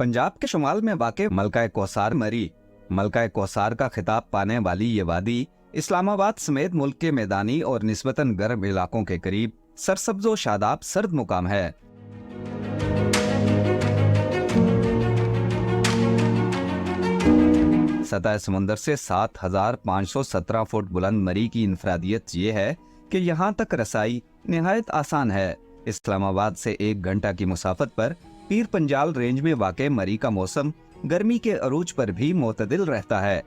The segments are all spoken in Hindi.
पंजाब के शुमाल में वाक़े मलका कौसार मरी। मलका कौसार का खिताब पाने वाली ये वादी इस्लामाबाद समेत मुल्क के मैदानी और निस्बतन गर्म इलाकों के करीब सरसब्जो शादाब सर्द मुकाम है। सतह समुंदर से 7,517 फुट बुलंद मरी की इनफरादियत ये है कि यहाँ तक रसाई निहायत आसान है। इस्लामाबाद से 1 घंटा की मुसाफत पर पीर पंजाल रेंज में वाक़े मरी का मौसम गर्मी के अरूज पर भी मोतदिल रहता है।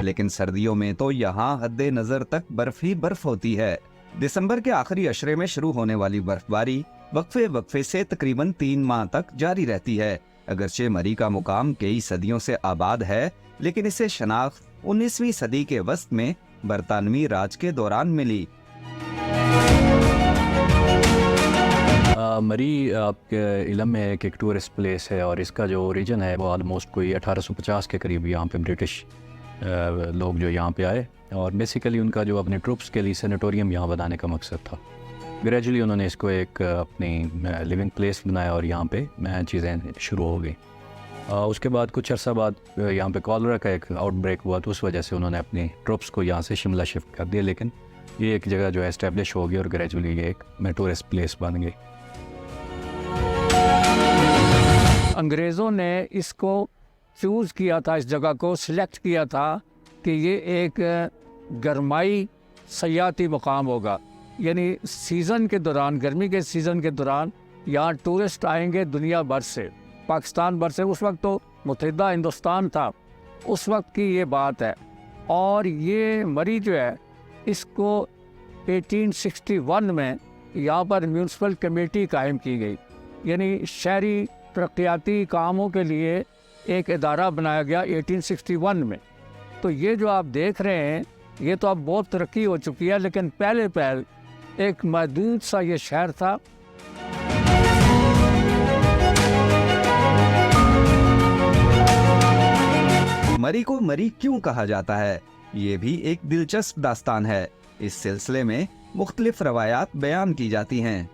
लेकिन सर्दियों में तो यहाँ हद्दे नजर तक बर्फ ही बर्फ होती है। दिसंबर के आखिरी अशरे में शुरू होने वाली बर्फबारी वक्फे वक्फे से तकरीबन 3 माह तक जारी रहती है। अगरचे मरी का मुकाम कई सदियों से आबाद है, लेकिन इसे शनाख्त 19वीं सदी के वस्त में बरतानवी राज के दौरान मिली। मरी आपके इलम में एक टूरिस्ट प्लेस है और इसका जो ओरिजिन है वो ऑलमोस्ट कोई 1850 के करीब यहाँ पे ब्रिटिश लोग जो यहाँ पे आए और बेसिकली उनका जो अपने ट्रूप्स के लिए सेनेटोरियम यहाँ बनाने का मकसद था। ग्रेजुअली उन्होंने इसको एक अपनी लिविंग प्लेस बनाया और यहाँ पे चीज़ें शुरू हो गई। उसके बाद कुछ अर्सा बाद यहाँ पे कॉलरा का एक आउटब्रेक हुआ, तो उस वजह से उन्होंने अपनी ट्रूप्स को यहाँ से शिमला शिफ्ट कर दिया। लेकिन ये एक जगह जो है एस्टेब्लिश हो गई और ग्रेजुअली ये एक टूरिस्ट प्लेस बन गई। अंग्रेज़ों ने इसको चूज़ किया था, इस जगह को सिलेक्ट किया था कि ये एक गरमाई सयाती मुकाम होगा, यानी सीज़न के दौरान, गर्मी के सीज़न के दौरान यहाँ टूरिस्ट आएंगे दुनिया भर से, पाकिस्तान भर से। उस वक्त तो मुत्तहिदा हिंदुस्तान था, उस वक्त की ये बात है। और ये मरी जो है इसको 1861 में यहाँ पर म्यूनसिपल कमेटी कायम की गई, यानी शहरी तरक्याती कामों के लिए एक इदारा बनाया गया 1861 में। तो ये जो आप देख रहे हैं ये तो अब बहुत तरक्की हो चुकी है, लेकिन पहले एक महदूद सा ये शहर था। मरी को मरी क्यों कहा जाता है, ये भी एक दिलचस्प दास्तान है। इस सिलसिले में मुख्तलिफ रवायात बयान की जाती हैं।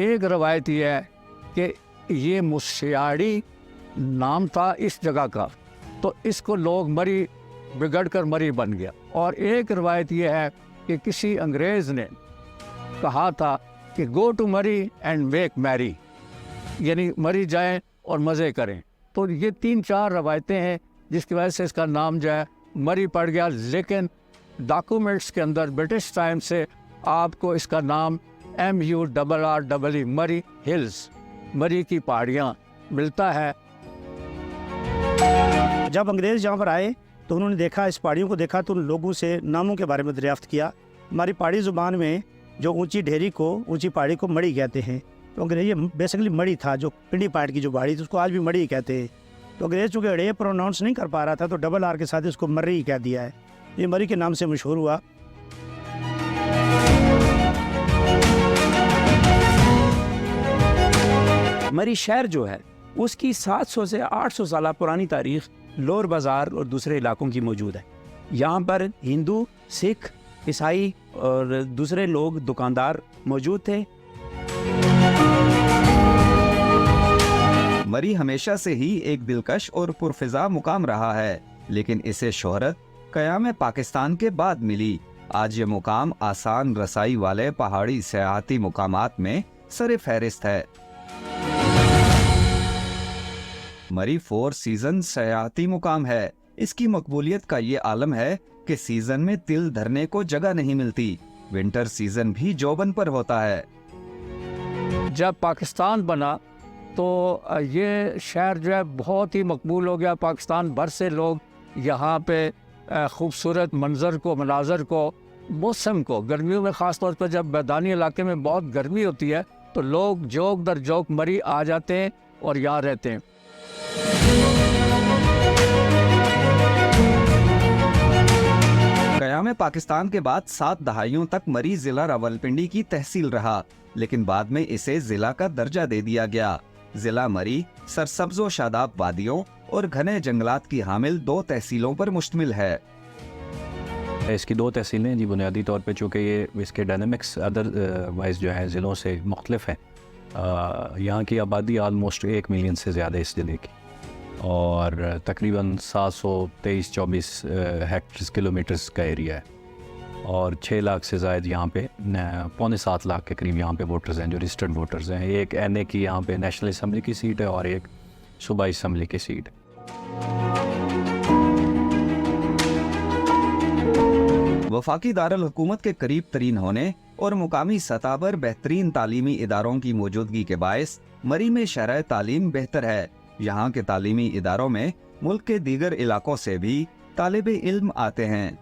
एक रवायत यह है कि ये मुशियाड़ी नाम था इस जगह का, तो इसको लोग मरी बिगड़ कर मरी बन गया। और एक रवायत यह है कि किसी अंग्रेज़ ने कहा था कि गो टू मरी एंड मेक मैरी, यानी मरी जाएं और मज़े करें। तो ये 3-4 रवायतें हैं जिसकी वजह से इसका नाम जो है मरी पड़ गया। लेकिन डॉक्यूमेंट्स के अंदर ब्रिटिश टाइम से आपको इसका नाम MURREE मरी हिल्स, मरी की पहाड़ियाँ मिलता है। जब अंग्रेज़ यहाँ पर आए तो उन्होंने देखा, इस पहाड़ियों को देखा, तो उन लोगों से नामों के बारे में दरियाफ्त किया। हमारी पहाड़ी ज़ुबान में जो ऊंची ढेरी को, ऊंची पहाड़ी को मड़ी कहते हैं। तो अंग्रेजी बेसिकली मड़ी था, जो पिंडी पहाड़ की जो पहाड़ी थी उसको आज भी मड़ी कहते हैं। तो अंग्रेज़ चूँकि अड़े प्रोनाउंस नहीं कर पा रहा था तो डबल आर के साथ इसको मर्री कह दिया है। ये मरी के नाम से मशहूर हुआ। मरी शहर जो है उसकी 700 से 800 साल पुरानी तारीख लोअर बाज़ार और दूसरे इलाकों की मौजूद है। यहाँ पर हिंदू, सिख, ईसाई और दूसरे लोग दुकानदार मौजूद थे। मरी हमेशा से ही एक दिलकश और पुरफिजा मुकाम रहा है, लेकिन इसे शोहरत क़याम पाकिस्तान के बाद मिली। आज ये मुकाम आसान रसाई वाले पहाड़ी सयाहती मुकामात में सरे फहरिस्त है। मरी 4 सीजन सयाहती मुकाम है। इसकी मकबूलियत का ये आलम है कि सीजन में तिल धरने को जगह नहीं मिलती। विंटर सीजन भी जोबन पर होता है। जब पाकिस्तान बना तो ये शहर जो है बहुत ही मकबूल हो गया। पाकिस्तान भर से लोग यहाँ पे खूबसूरत मंजर को, मनाजर को, मौसम को, गर्मियों में ख़ास तौर पर जब मैदानी इलाके में बहुत गर्मी होती है तो लोग जोक दर जोक मरी आ जाते हैं और यहाँ रहते हैं। क़याम पाकिस्तान के बाद 7 दहाइयों तक मरी जिला रावलपिंडी की तहसील रहा, लेकिन बाद में इसे जिला का दर्जा दे दिया गया। जिला मरी सरसब्जो शादाब वादियों और घने जंगलात की हामिल 2 तहसीलों पर मुश्तमिल है। इसकी 2 तहसीलें हैं जी बुनियादी तौर पे, चूँकि ये इसके डायनामिक्स अदर वाइज जो है ज़िलों से मुख्तलिफ हैं। यहाँ की आबादी आलमोस्ट 1 मिलियन से ज़्यादा इस ज़िले की, और तकरीबन 723-24 हेक्टर्स किलोमीटर्स का एरिया है, और 6 लाख से ज़ायद यहाँ पे, पौने 7 लाख के करीब यहाँ पे वोटर्स हैं जो रजिस्टर्ड वोटर्स हैं। एक NA की यहाँ पे नेशनल असम्बली की सीट है और एक सूबाई असम्बली की सीट है। वफाकी दारुल हुकूमत के करीब तरीन होने और मुकामी सतह पर बेहतरीन तालीमी इदारों की मौजूदगी के बायस मरी में शरह तालीम बेहतर है। यहाँ के तालीमी इदारों में मुल्क के दीगर इलाकों से भी तालिब इल्म आते हैं।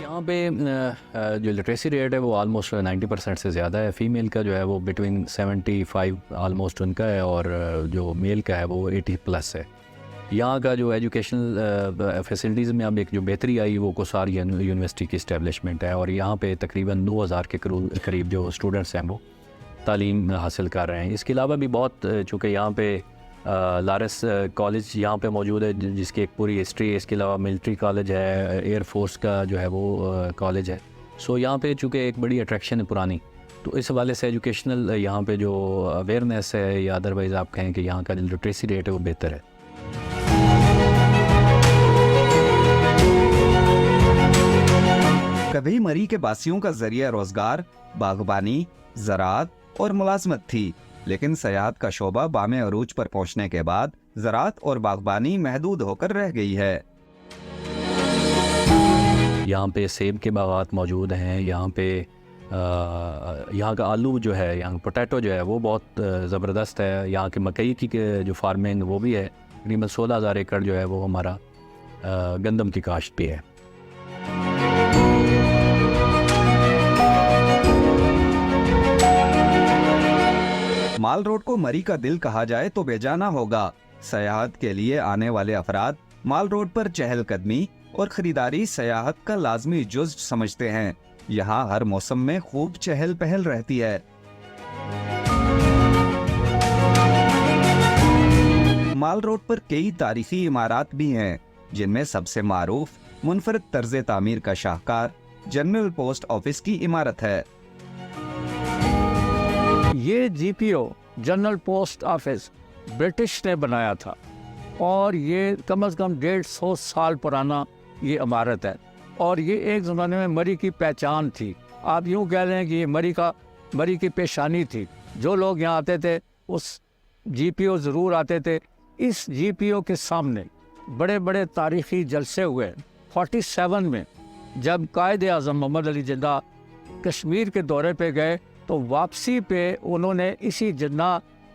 यहाँ पे जो लिटरेसी रेट है वो आलमोस्ट 90% से ज़्यादा है। फ़ीमेल का जो है वो बिटवीन 75 आलमोस्ट उनका है, और जो मेल का है वो 80+ है। यहाँ का जो एजुकेशनल फैसिलिटीज़ में अब एक जो बेहतरी आई वो कोसार यूनिवर्सिटी की इस्टेब्लिशमेंट है, और यहाँ पे तकरीबन 2000 के करीब जो स्टूडेंट्स हैं वो तालीम हासिल कर रहे हैं। इसके अलावा भी बहुत, चूँकि यहाँ पे लारस कॉलेज यहाँ पे मौजूद है जिसकी एक पूरी हिस्ट्री है। इसके अलावा मिलिट्री कॉलेज है, एयर फोर्स का जो है वो कॉलेज है। सो यहाँ पे चूँकि एक बड़ी अट्रैक्शन है पुरानी, तो इस हवाले से एजुकेशनल यहाँ पे जो अवेयरनेस है या अदरवाइज़ आप कहें कि यहाँ का जो लिटरेसी रेट है वो बेहतर है। कभी मरी के बासियों का जरिया रोजगार बागबानी, ज़राअत और मुलाजमत थी, लेकिन सयाहत का शोबा बामे अरूज पर पहुंचने के बाद ज़राअत और बागबानी महदूद होकर रह गई है। यहाँ पे सेब के बागात मौजूद हैं, यहाँ पे यहाँ का आलू जो है, यहाँ पोटैटो जो है वो बहुत ज़बरदस्त है। यहाँ के मकई की जो फार्मिंग वो भी है, तकरीबन 16,000 एकड़ जो है वो हमारा गंदम की काश्त पे है। माल रोड को मरी का दिल कहा जाए तो बेजाना होगा। सयाहत के लिए आने वाले अफराद माल रोड पर चहलकदमी और खरीदारी सयाहत का लाजमी जुज़ समझते हैं। यहाँ हर मौसम में खूब चहल पहल रहती है। माल रोड पर कई तारीखी इमारत भी हैं, जिनमें सबसे मारूफ मुनफरद तर्ज तामीर का शाहकार जनरल पोस्ट ऑफिस की इमारत है। ये GPO general post office British ने बनाया था, और ये कम से कम 150 साल पुराना ये इमारत है, और ये एक ज़माने में मरी की पहचान थी। आप यूँ कह लें कि ये मरी की पेशानी थी। जो लोग यहाँ आते थे उस GPO ज़रूर आते थे। इस GPO के सामने बड़े बड़े तारीख़ी जलसे हुए। 47 में जब कायद आज़म मोहम्मद अली जिन्ना कश्मीर के दौरे पे गए, तो वापसी पे उन्होंने इसी जिन्ना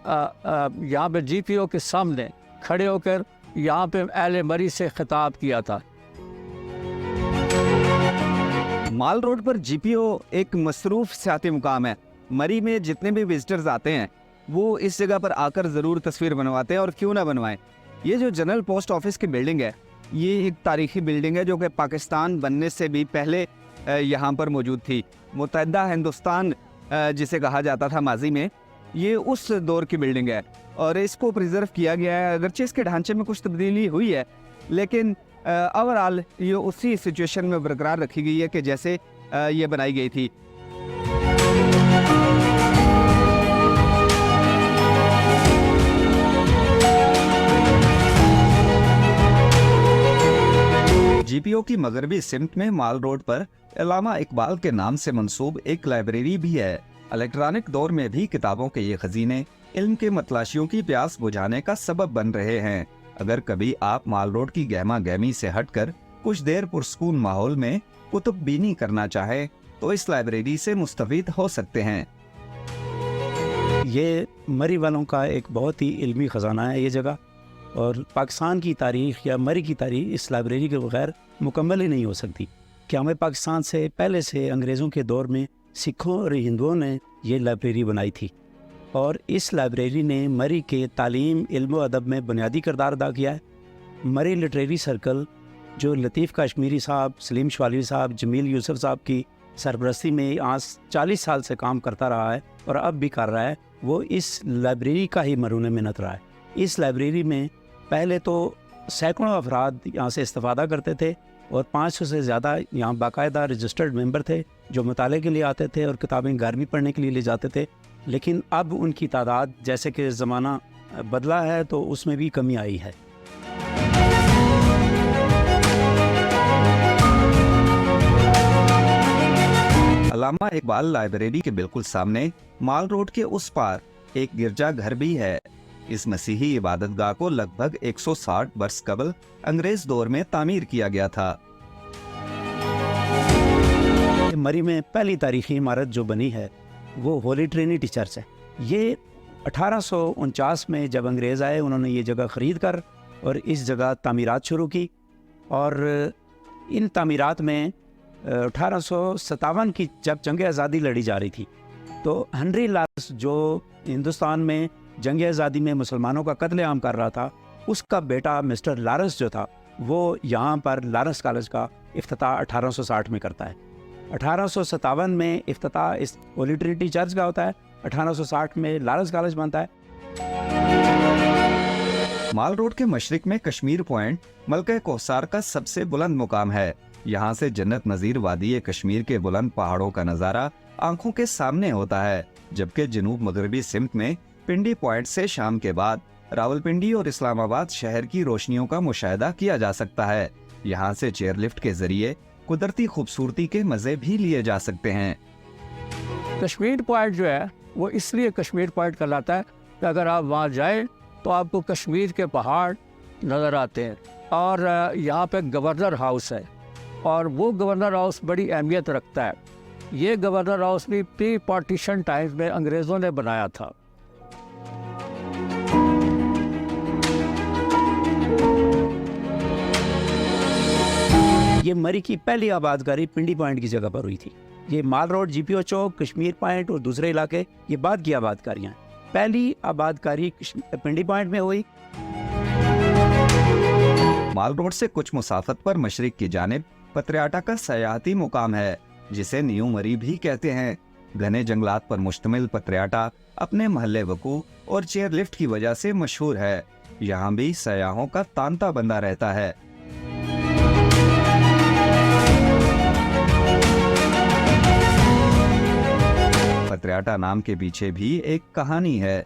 यहाँ पे GPO के सामने खड़े होकर यहाँ पे अहले मरी से खिताब किया था। माल रोड पर GPO एक मसरूफ सियाती मुकाम है। मरी में जितने भी विजिटर्स आते हैं वो इस जगह पर आकर ज़रूर तस्वीर बनवाते हैं, और क्यों ना बनवाएं। ये जो जनरल पोस्ट ऑफिस की बिल्डिंग है, ये एक तारीखी बिल्डिंग है जो कि पाकिस्तान बनने से भी पहले यहाँ पर मौजूद थी। मुत्तहिदा हिंदुस्तान जिसे कहा जाता था माजी में, ये उस दौर की बिल्डिंग है और इसको प्रिजर्व किया गया है। अगरचे इसके ढांचे में कुछ तब्दीली हुई है, लेकिन ओवरऑल ये उसी सिचुएशन में बरकरार रखी गई है कि जैसे ये बनाई गई थी। GPO की मगरबी सिमत में माल रोड पर अल्लामा इकबाल के नाम से मंसूब एक लाइब्रेरी भी है। इलेक्ट्रॉनिक दौर में भी किताबों के ये खजीने इल्म के मतलाशियों की प्यास बुझाने का सबब बन रहे हैं। अगर कभी आप माल रोड की गहमा गहमी से हटकर कुछ देर पुरस्कून माहौल में कुतुब बीनी करना चाहे तो इस लाइब्रेरी से मुस्तफीद हो सकते हैं। ये मरी वालों का एक बहुत ही इल्मी ख़जाना है ये जगह, और पाकिस्तान की तारीख़ या मरी की तारीख़ इस लाइब्रेरी के बगैर मुकम्मल ही नहीं हो सकती। कि हमें पाकिस्तान से पहले से अंग्रेज़ों के दौर में सिखों और हिंदुओं ने ये लाइब्रेरी बनाई थी, और इस लाइब्रेरी ने मरी के तालीम, इल्म व अदब में बुनियादी किरदार अदा किया है। मरी लिटरेरी सर्कल जो लतीफ़ काश्मीरी साहब, सलीम शवाली साहब, जमील यूसुफ साहब की सरपरस्ती में आज 40 साल से काम करता रहा है और अब भी कर रहा है, वो इस लाइब्रेरी का ही मरून मिन्नत रहा है। इस लाइब्रेरी में पहले तो सैकड़ों अफराद यहाँ से इस्तेफ़ादा करते थे और 500 से ज़्यादा यहाँ बाकायदा रजिस्टर्ड मेंबर थे जो मुताले के लिए आते थे और किताबें घर भी पढ़ने के लिए ले जाते थे। लेकिन अब उनकी तादाद जैसे कि ज़माना बदला है तो उसमें भी कमी आई है। अल्लामा इकबाल लाइब्रेरी के बिल्कुल सामने माल रोड के उस पार एक गिरजा घर भी है। इस मसीही इबादतगाह को लगभग 160 वर्ष कबल अंग्रेज दौर में तामीर किया गया था। मरी में पहली तारीखी इमारत जो बनी है वो होली ट्रिनिटी चर्च है। ये 1849 में जब अंग्रेज़ आए उन्होंने ये जगह ख़रीद कर और इस जगह तामीरात शुरू की और इन तामीरात में 1857 की जब जंग आज़ादी लड़ी जा रही थी तो हेनरी लारेंस जो हिंदुस्तान में जंग आज़ादी में मुसलमानों का कत्लेआम कर रहा था, उसका बेटा मिस्टर लारेंस जो था वो यहाँ पर लारेंस कॉलेज का इफ्तिताह 1860 में करता है। 1857 में इफ्तिताह इस होली ट्रिनिटी चर्च का होता है, 1860 में लारेंस कॉलेज बनता है। माल रोड के मशरिक में कश्मीर पॉइंट मलका कोहसार का सबसे बुलंद मुकाम है। यहाँ से जन्नत नज़ीर वादी कश्मीर के बुलंद पहाड़ों का नज़ारा आंखों के सामने होता है, जबकि जनूब मगरबी सिमत में पिंडी पॉइंट से शाम के बाद रावलपिंडी और इस्लामाबाद शहर की रोशनियों का मुशाहिदा किया जा सकता है। यहाँ से चेयरलिफ्ट के जरिए कुदरती खूबसूरती के मजे भी लिए जा सकते हैं। कश्मीर पॉइंट जो है वो इसलिए कश्मीर पॉइंट कहलाता है कि अगर आप वहाँ जाएं तो आपको कश्मीर के पहाड़ नज़र आते हैं और यहाँ पे गवर्नर हाउस है और वो गवर्नर हाउस बड़ी अहमियत रखता है। ये गवर्नर हाउस भी प्री पार्टीशन टाइम्स में अंग्रेज़ों ने बनाया था। ये मरी की पहली आबादकारी पिंडी पॉइंट की जगह पर हुई थी। ये माल रोड, जीपीओ चौक, कश्मीर पॉइंट और दूसरे इलाके ये बाद की आबादकारियाँ हैं। पहली आबादकारी पिंडी पॉइंट में हुई। माल रोड से कुछ मुसाफत पर मशरिक की जानिब पत्रियाटा का सयाहती मुकाम है, जिसे न्यू मरी भी कहते हैं। घने जंगलात पर मुश्तमिल पत्रियाटा अपने महल्ले वकूफ और चेयर लिफ्ट की वजह से मशहूर है। यहाँ भी सयाहों का तांता बंधा रहता है। पत्रियाटा नाम के पीछे भी एक कहानी है।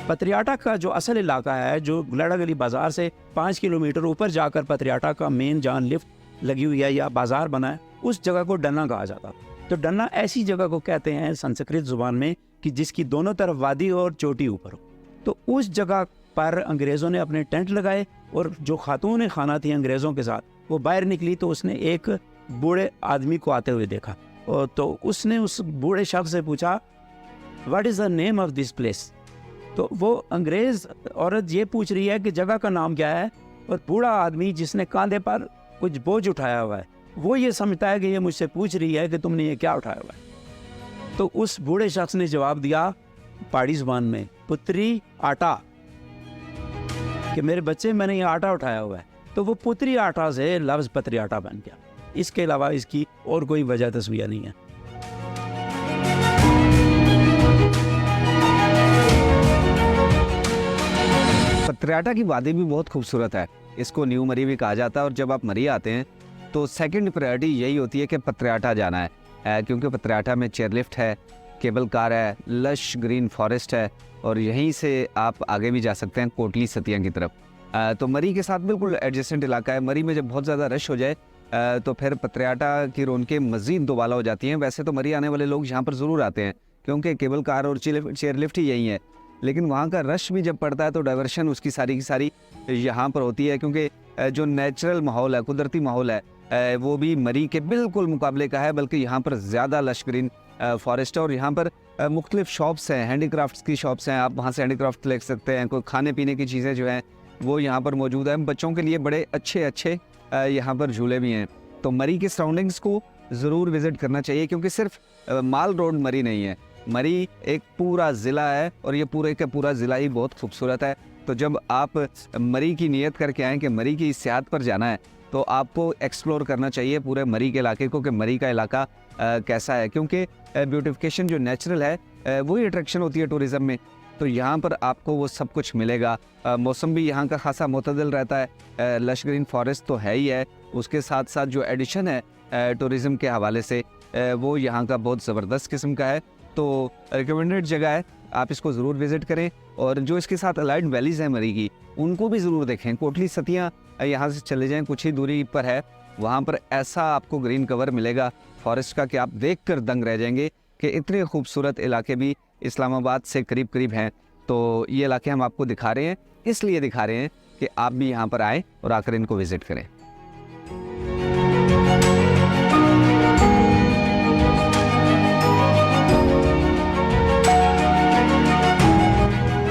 पत्रियाटा का जो असल इलाका है, जो गुलाडा गली बाजार से 5 किलोमीटर ऊपर जाकर पत्रियाटा का मेन जहाँ लिफ्ट लगी हुई है या बाजार बना है, उस जगह को डन्ना कहा जाता। तो डन्ना ऐसी जगह को कहते हैं संस्कृत जुबान में कि जिसकी दोनों तरफ वादी और चोटी ऊपर हो। तो उस जगह पर अंग्रेज़ों ने अपने टेंट लगाए और जो खातून खाना थी अंग्रेज़ों के साथ, वो बाहर निकली तो उसने एक बूढ़े आदमी को आते हुए देखा और तो उसने उस बूढ़े शख्स से पूछा, what is the name of this place. तो वो अंग्रेज़ औरत ये पूछ रही है कि जगह का नाम क्या है, और बूढ़ा आदमी जिसने कांधे पर कुछ बोझ उठाया हुआ है वो ये समझता है कि ये मुझसे पूछ रही है कि तुमने ये क्या उठाया हुआ है। तो उस बूढ़े शख्स ने जवाब दिया पहाड़ी जुबान में, पुत्री आटा, कि मेरे बच्चे मैंने ये आटा उठाया हुआ है। तो वो पुत्री आटा से लफ्ज़ पत्रियाटा बन गया। इसके अलावा इसकी और कोई वजह तस्वीर नहीं है। पत्रियाटा की वादी भी बहुत खूबसूरत है। इसको न्यू मरी भी कहा जाता है और जब आप मरी आते हैं तो सेकंड प्रायोरिटी यही होती है कि पत्रियाटा जाना है, क्योंकि पत्रियाटा में चेयरलिफ्ट है, केबल कार है, लश ग्रीन फॉरेस्ट है और यहीं से आप आगे भी जा सकते हैं कोटली सतिया की तरफ। तो मरी के साथ बिल्कुल एडजेसेंट इलाका है। मरी में जब बहुत ज़्यादा रश हो जाए तो फिर पत्रियाटा की रौनकें मज़ीद दोबाला हो जाती हैं। वैसे तो मरी आने वाले लोग यहाँ पर ज़रूर आते हैं क्योंकि केबल कार और चेयरलिफ्ट ही यही है, लेकिन वहाँ का रश भी जब पड़ता है तो डाइवर्शन उसकी सारी की सारी यहाँ पर होती है, क्योंकि जो नेचुरल माहौल है, कुदरती माहौल है, वो भी मरी के बिल्कुल मुकाबले का है, बल्कि यहाँ पर ज़्यादा लश ग्रीन फॉरेस्ट है। और यहाँ पर मुख्तलिफ शॉप्स हैं, हैंडीक्राफ्ट्स की शॉप्स हैं, आप वहाँ से हैंडीक्राफ्ट ले सकते हैं। कोई खाने पीने की चीज़ें जो हैं वो यहाँ पर मौजूद है। बच्चों के लिए बड़े अच्छे यहाँ पर झूले भी हैं। तो मरी के सराउंडिंग्स को ज़रूर विज़िट करना चाहिए, क्योंकि सिर्फ माल रोड मरी नहीं है, मरी एक पूरा ज़िला है और ये पूरे का पूरा ज़िला ही बहुत खूबसूरत है। तो जब आप मरी की नियत करके आएँ कि मरी की सियाहत पर जाना है तो आपको एक्सप्लोर करना चाहिए पूरे मरी के इलाके को कि मरी का इलाका कैसा है, क्योंकि ब्यूटिफिकेशन जो नेचुरल है वही अट्रैक्शन होती है टूरिज़्म में। तो यहाँ पर आपको वो सब कुछ मिलेगा। मौसम भी यहाँ का खासा मुतदिल रहता है। लश ग्रीन फॉरेस्ट तो है ही है, उसके साथ साथ जो एडिशन है टूरिज़्म के हवाले से वो यहाँ का बहुत ज़बरदस्त किस्म का है। तो रिकमेंडेड जगह है, आप इसको ज़रूर विज़िट करें। और जो इसके साथ अलाइड वैलीज़ हैं मरी की, उनको भी ज़रूर देखें। कोटली सतियाँ यहाँ से चले जाएं, कुछ ही दूरी पर है, वहाँ पर ऐसा आपको ग्रीन कवर मिलेगा फॉरेस्ट का कि आप देख कर दंग रह जाएंगे कि इतने खूबसूरत इलाके भी इस्लामाबाद से करीब करीब हैं। तो ये इलाके हम आपको दिखा रहे हैं, इसलिए दिखा रहे हैं कि आप भी यहाँ पर आएँ और आकर इनको विज़िट करें।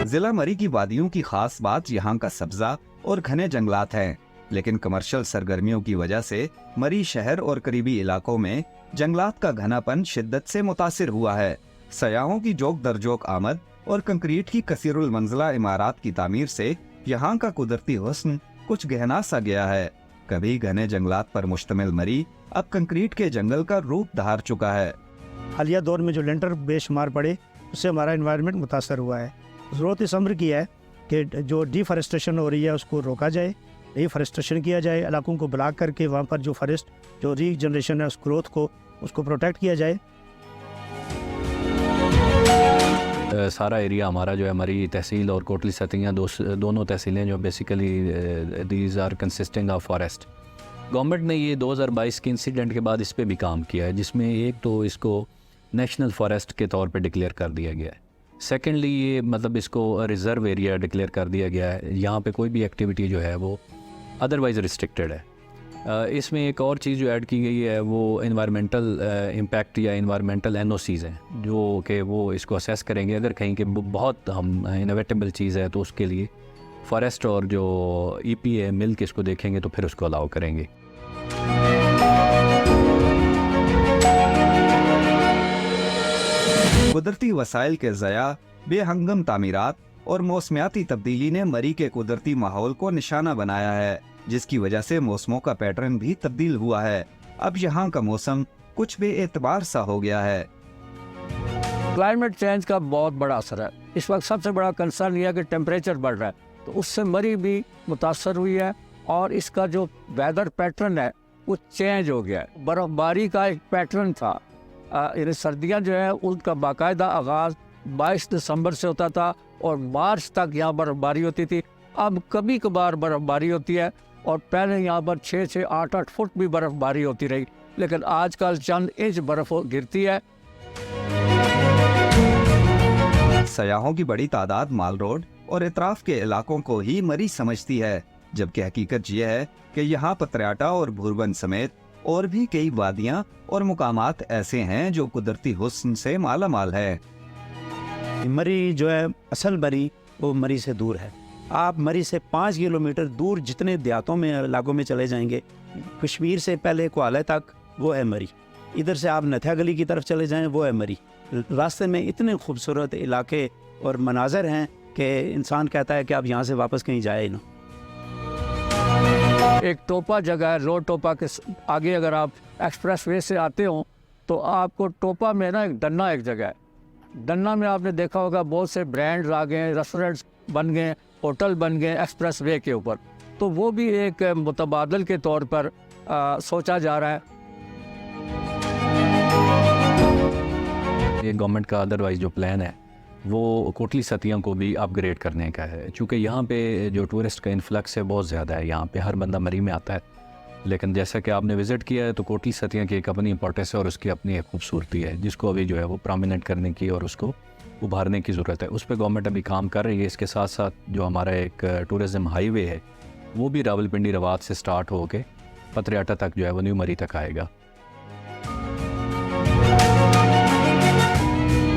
जिला मरी की वादियों की खास बात यहाँ का सब्जा और घने जंगलात हैं, लेकिन कमर्शियल सरगर्मियों की वजह से मरी शहर और करीबी इलाकों में जंगलात का घनापन शिद्दत से मुतासिर हुआ है। सयाहों की जोक दरजोक आमद और कंक्रीट की कसीरुल मंजिला इमारत की तामीर से यहाँ का कुदरती हुस्न कुछ गहना सा गया है। कभी घने जंगलात पर मुश्तमिल मरी अब कंक्रीट के जंगल का रूप धार चुका है। हालिया दौर में जो लेंटर बेशुमार पड़े, उससे हमारा इन्वायरमेंट मुतासर हुआ है। ज़रूरत इस अम्र की है कि जो डिफॉरेस्टेशन हो रही है उसको रोका जाए, डिफॉरेस्टेशन किया जाए, इलाकों को ब्लॉक करके वहाँ पर जो फॉरेस्ट जो रीजनरेशन है उस ग्रोथ को उसको प्रोटेक्ट किया जाए। सारा एरिया हमारा जो है मरी तहसील और कोटली सतियाँ दोनों तहसीलें जो basically these are consisting of forest. Government ने ये 2022 के इंसिडेंट के बाद इस पे भी काम किया है, जिसमें एक तो इसको नेशनल फॉरेस्ट के तौर पे डिक्लेयर कर दिया गया है। सेकेंडली ये मतलब इसको रिज़र्व एरिया डिक्लेयर कर दिया गया है। यहाँ पे कोई भी एक्टिविटी जो है वो अदरवाइज़ रिस्ट्रिक्टेड है। इसमें एक और चीज़ जो ऐड की गई है वो इन्वायरमेंटल इम्पैक्ट या इन्वायरमेंटल एनओसीज़ हैं, जो कि वो इसको असेस करेंगे। अगर कहीं के बहुत हम इनोवेटेबल चीज़ है तो उसके लिए फॉरेस्ट और जो EPA मिल्क इसको देखेंगे तो फिर उसको अलाउ करेंगे। कुदरती वसाइल के ज़या, बेहंगम तामीरात और मौसमियाती तब्दीली ने मरी के कुदरती माहौल को निशाना बनाया है, जिसकी वजह से मौसमों का पैटर्न भी तब्दील हुआ है। अब यहाँ का मौसम कुछ बेएतबार सा हो गया है। क्लाइमेट चेंज का बहुत बड़ा असर है। इस वक्त सबसे बड़ा कंसर्न यह है कि टेम्परेचर बढ़ रहा है, तो उससे मरी भी मुतासर हुई है और इसका जो वेदर पैटर्न है वो चेंज हो गया है। बर्फ़बारी का एक पैटर्न था, यानी सर्दियाँ जो है उनका बाकायदा आगाज़ 22 दिसंबर से होता था और मार्च तक यहाँ बर्फ़बारी होती थी। अब कभी कभार बर्फ़बारी होती है और पहले यहाँ पर 6-6, 8-8 फुट भी बर्फ़बारी होती रही, लेकिन आजकल चंद इंच बर्फ़ गिरती है। सयाहों की बड़ी तादाद माल रोड और इतराफ के इलाकों को ही मरी समझती है, जबकि हकीकत यह है कि यहाँ पतराटा और भूरबन समेत और भी कई वादियाँ और मुकामात ऐसे हैं जो कुदरती हुस्न से माला माल है। मरी जो है असल मरी वो मरी से दूर है। आप मरी से 5 किलोमीटर दूर जितने देहातों में इलाकों में चले जाएंगे, कश्मीर से पहले कोआले तक वो है मरी। इधर से आप नथिया गली की तरफ चले जाएं वो है मरी। रास्ते में इतने खूबसूरत इलाके और मनाजर हैं कि इंसान कहता है कि आप यहाँ से वापस कहीं जाए ही ना। एक टोपा जगह है, रोड टोपा के आगे अगर आप एक्सप्रेस वे से आते हो तो आपको टोपा में ना एक डन्ना एक जगह है। डन्ना में आपने देखा होगा बहुत से ब्रांड्स आ गए, रेस्टोरेंट्स बन गए, होटल बन गए एक्सप्रेस वे के ऊपर, तो वो भी एक मुतबादल के तौर पर सोचा जा रहा है। ये गवर्नमेंट का अदरवाइज जो प्लान है वो कोटली सतियाँ को भी अपग्रेड करने का है, चूँकि यहाँ पे जो टूरिस्ट का इन्फ्लक्स है बहुत ज़्यादा है। यहाँ पे हर बंदा मरी में आता है, लेकिन जैसा कि आपने विज़िट किया है तो कोटली सतियाँ की एक अपनी इंपॉर्टेंस है और उसकी अपनी एक खूबसूरती है, जिसको अभी जो है वो प्रोमिनेंट करने की और उसको उभारने की ज़रूरत है। उस पर गवर्नमेंट अभी काम कर रही है। इसके साथ साथ जो हमारा एक टूरिज़म हाईवे है वो भी रावलपिंडी रवात से स्टार्ट होकर पतरियाटा तक जो है वो न्यू मरी तक आएगा।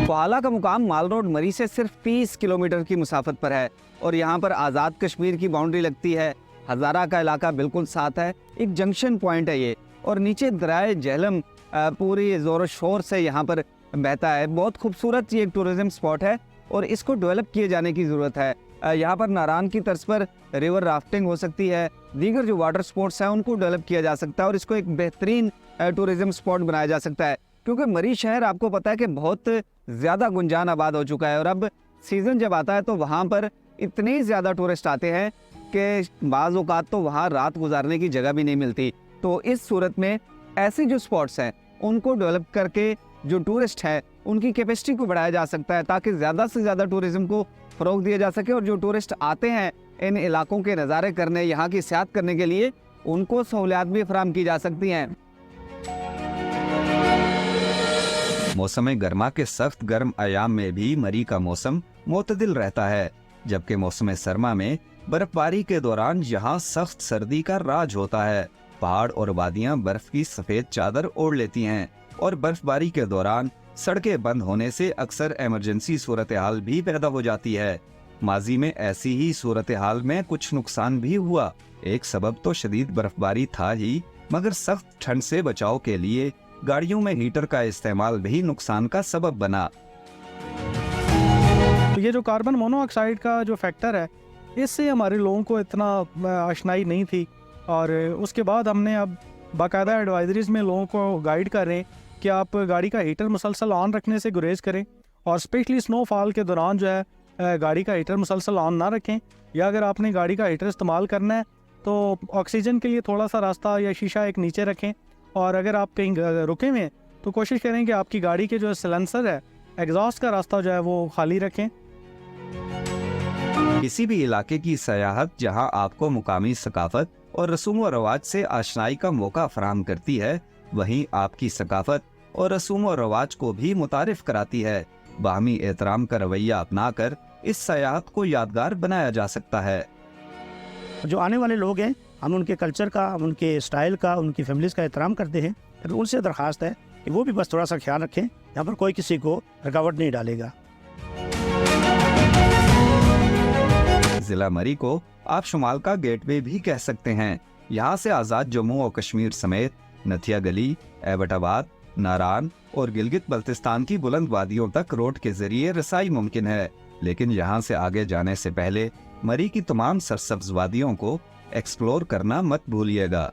कोहाला का मुकाम माल रोड मरी से सिर्फ 30 किलोमीटर की मुसाफत पर है और यहाँ पर आज़ाद कश्मीर की बाउंड्री लगती है। हज़ारा का इलाका बिल्कुल साथ है, एक जंक्शन पॉइंट है ये, और नीचे दरियाए झेलम पूरी ज़ोर शोर से यहाँ पर बहता है। बहुत खूबसूरत ये एक टूरिज़म स्पॉट है और इसको डेवलप किए जाने की ज़रूरत है। यहाँ पर नारान की तर्ज पर रिवर राफ्टिंग हो सकती है, दीगर जो वाटर स्पोर्ट्स हैं उनको डेवलप किया जा सकता है और इसको एक बेहतरीन टूरिज़म स्पॉट बनाया जा सकता है, क्योंकि मरी शहर आपको पता है कि बहुत ज़्यादा गुंजान आबाद हो चुका है और अब सीज़न जब आता है तो वहाँ पर इतने ज़्यादा टूरिस्ट आते हैं कि बाज़ औक़ात तो वहाँ रात गुजारने की जगह भी नहीं मिलती। तो इस सूरत में ऐसे जो स्पॉट्स हैं उनको डेवलप करके जो टूरिस्ट है उनकी कैपेसिटी को बढ़ाया जा सकता है, ताकि ज़्यादा से ज़्यादा टूरिज़्म को फ़रोग़ दिया जा सके। और जो टूरिस्ट आते हैं इन इलाकों के नज़ारे करने, यहाँ की सयाहत करने के लिए, उनको सहूलियात भी फराहम की जा सकती हैं। मौसम गर्मा के सख्त गर्म अयाम में भी मरी का मौसम मोतदिल रहता है, जबकि मौसम सरमा में बर्फबारी के दौरान यहाँ सख्त सर्दी का राज होता है। पहाड़ और वादियाँ बर्फ की सफ़ेद चादर ओढ़ लेती हैं और बर्फबारी के दौरान सड़कें बंद होने से अक्सर इमरजेंसी सूरत हाल भी पैदा हो जाती है। माजी में ऐसी ही सूरत हाल में कुछ नुकसान भी हुआ। एक सबब तो शदीद बर्फबारी था ही, मगर सख्त ठंड से बचाव के लिए गाड़ियों में हीटर का इस्तेमाल भी नुकसान का सबब बना। तो ये जो कार्बन मोनोऑक्साइड का जो फैक्टर है, इससे हमारे लोगों को इतना आशनाई नहीं थी, और उसके बाद हमने अब बाकायदा एडवाइजरीज़ में लोगों को गाइड कर रहे हैं कि आप गाड़ी का हीटर मुसलसल ऑन रखने से गुरेज करें, और स्पेशली स्नोफॉल के दौरान जो है गाड़ी का हीटर मुसलसल ऑन ना रखें, या अगर आपने गाड़ी का हीटर इस्तेमाल करना है तो ऑक्सीजन के लिए थोड़ा सा रास्ता या शीशा एक नीचे रखें। और अगर आप कहीं रुके हुए हैं तो कोशिश करें कि आपकी गाड़ी के जो सिलेंसर है, एग्जॉस्ट का रास्ता जो है वो खाली रखें। किसी भी इलाके की सयाहत जहां आपको मुकामी सकाफत और रसूम व रवाज से आशनाई का मौका फराहम करती है, वहीं आपकी सकाफत और रसूम व रवाज को भी मुतारिफ कराती है। बाहमी एहतराम का रवैया अपनाकर इस सयाहत को यादगार बनाया जा सकता है। जो आने वाले लोग हैं, हम उनके कल्चर का, हम उनके स्टाइल का, उनकी फैमिलीज़ का एहतराम करते हैं। तो उनसे दरख्वास्त है कि वो भी बस थोड़ा सा ख्याल रखें, यहाँ पर कोई किसी को रुकावट नहीं डालेगा। जिला मरी को आप शुमाल का गेटवे भी कह सकते हैं। यहाँ से आज़ाद जम्मू और कश्मीर समेत नथिया गली, एबटाबाद, नारान और गिलगित बल्तिस्तान की बुलंद वादियों तक रोड के जरिए रसाई मुमकिन है। लेकिन यहाँ से आगे जाने से पहले मरी की तमाम सरसब्ज वादियों को एक्सप्लोर करना मत भूलिएगा।